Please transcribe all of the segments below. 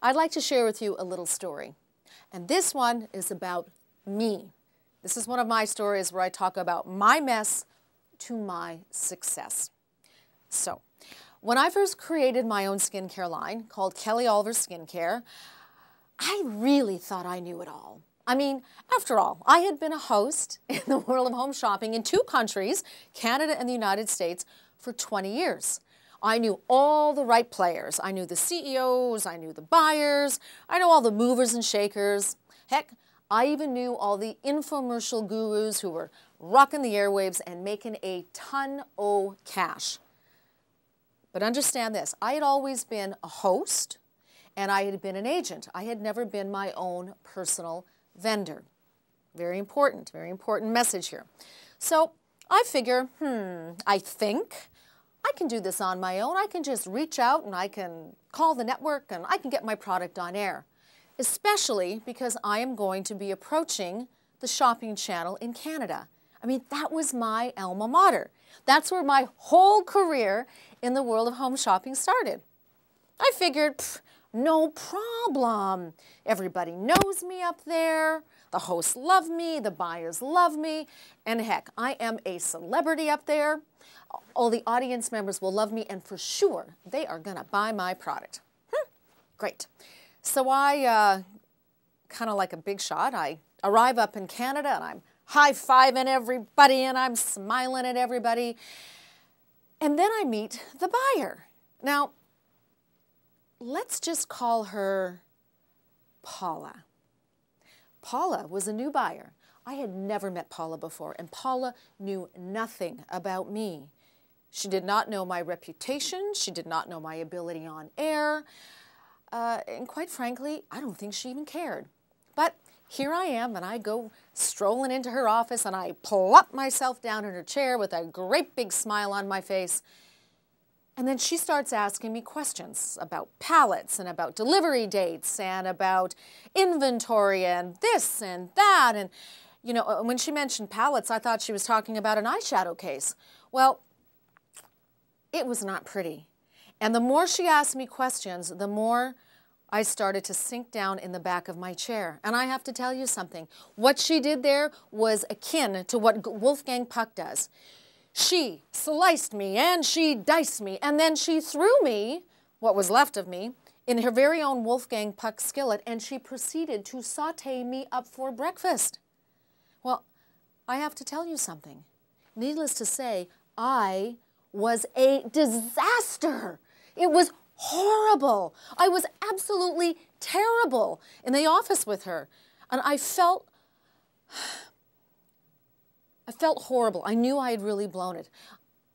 I'd like to share with you a little story. And this one is about me. This is one of my stories where I talk about my mess to my success. So, when I first created my own skincare line called Kellie Olver Skincare, I really thought I knew it all. I mean, after all, I had been a host in the world of home shopping in 2 countries, Canada and the United States, for 20 years. I knew all the right players. I knew the CEOs, I knew the buyers, I knew all the movers and shakers. Heck, I even knew all the infomercial gurus who were rocking the airwaves and making a ton of cash. But understand this, I had always been a host and I had been an agent. I had never been my own personal vendor. Very important message here. So I figure, I think I can do this on my own. I can just reach out and I can call the network and I can get my product on air. Especially because I am going to be approaching the shopping channel in Canada. I mean, that was my alma mater. That's where my whole career in the world of home shopping started. I figured, no problem. Everybody knows me up there. The hosts love me. The buyers love me. And heck, I am a celebrity up there. All the audience members will love me, and for sure, they are going to buy my product. Great. So I, kind of like a big shot, I arrive up in Canada and I'm high-fiving everybody and I'm smiling at everybody. And then I meet the buyer. Now, let's just call her Paula. Paula was a new buyer. I had never met Paula before, and Paula knew nothing about me. She did not know my reputation. She did not know my ability on air. And quite frankly, I don't think she even cared. But here I am, and I go strolling into her office, and I plop myself down in her chair with a great big smile on my face. And then she starts asking me questions about pallets and about delivery dates and about inventory and this and that. And, you know, when she mentioned pallets, I thought she was talking about an eyeshadow case. Well, it was not pretty. And the more she asked me questions, the more I started to sink down in the back of my chair. And I have to tell you something. What she did there was akin to what Wolfgang Puck does. She sliced me and she diced me, and then she threw me, what was left of me, in her very own Wolfgang Puck skillet, and she proceeded to saute me up for breakfast. Well, I have to tell you something. Needless to say, I was a disaster. It was horrible. I was absolutely terrible in the office with her. And I felt horrible. I knew I had really blown it.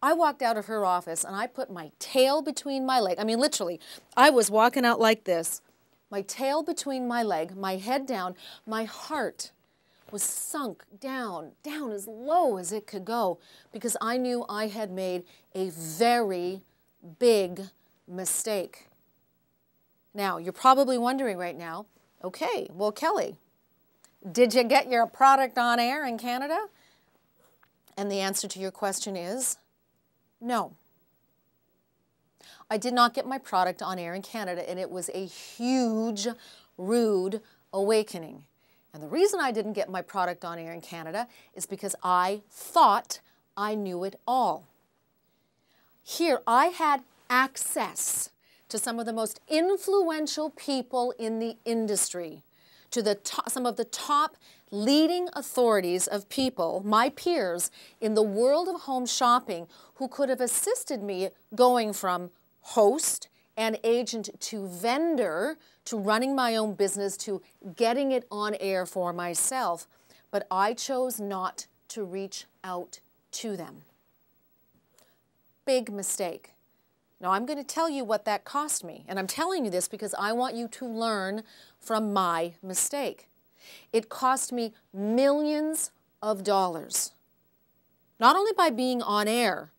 I walked out of her office and I put my tail between my leg. I mean, literally, I was walking out like this. My tail between my leg, my head down, my heart was sunk down as low as it could go, because I knew I had made a very big mistake. Now, you're probably wondering right now, okay, well, Kellie, did you get your product on air in Canada? And the answer to your question is no. I did not get my product on air in Canada, and it was a huge, rude awakening. And the reason I didn't get my product on air in Canada is because I thought I knew it all. Here, I had access to some of the most influential people in the industry, to some of the top leading authorities of people, my peers, in the world of home shopping, who could have assisted me going from host and agent to vendor, to running my own business, to getting it on air for myself. But I chose not to reach out to them. Big mistake. Now, I'm going to tell you what that cost me, and I'm telling you this because I want you to learn from my mistake. It cost me millions of dollars, not only by being on air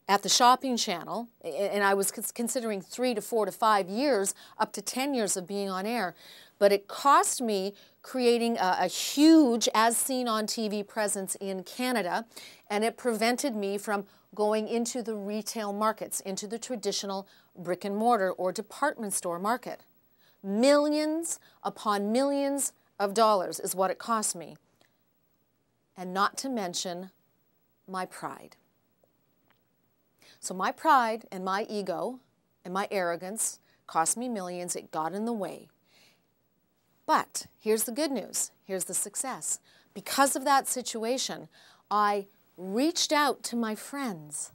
at the shopping channel, and I was considering 3 to 4 to 5 years, up to 10 years of being on air, but it cost me creating a huge, as seen on TV, presence in Canada, and it prevented me from going into the retail markets, into the traditional brick and mortar or department store market. Millions upon millions of dollars is what it cost me. And not to mention my pride. So my pride and my ego and my arrogance cost me millions. It got in the way. But here's the good news. Here's the success. Because of that situation, I reached out to my friends.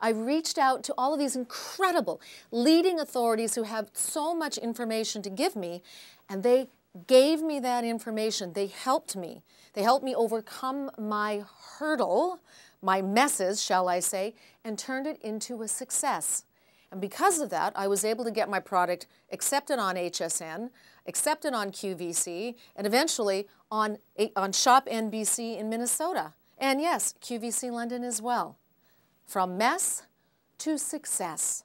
I reached out to all of these incredible leading authorities who have so much information to give me, and they gave me that information. They helped me. They helped me overcome my hurdle, my messes, shall I say, and turned it into a success. And because of that, I was able to get my product accepted on HSN, accepted on QVC, and eventually on Shop NBC in Minnesota. And yes, QVC London as well. From mess to success.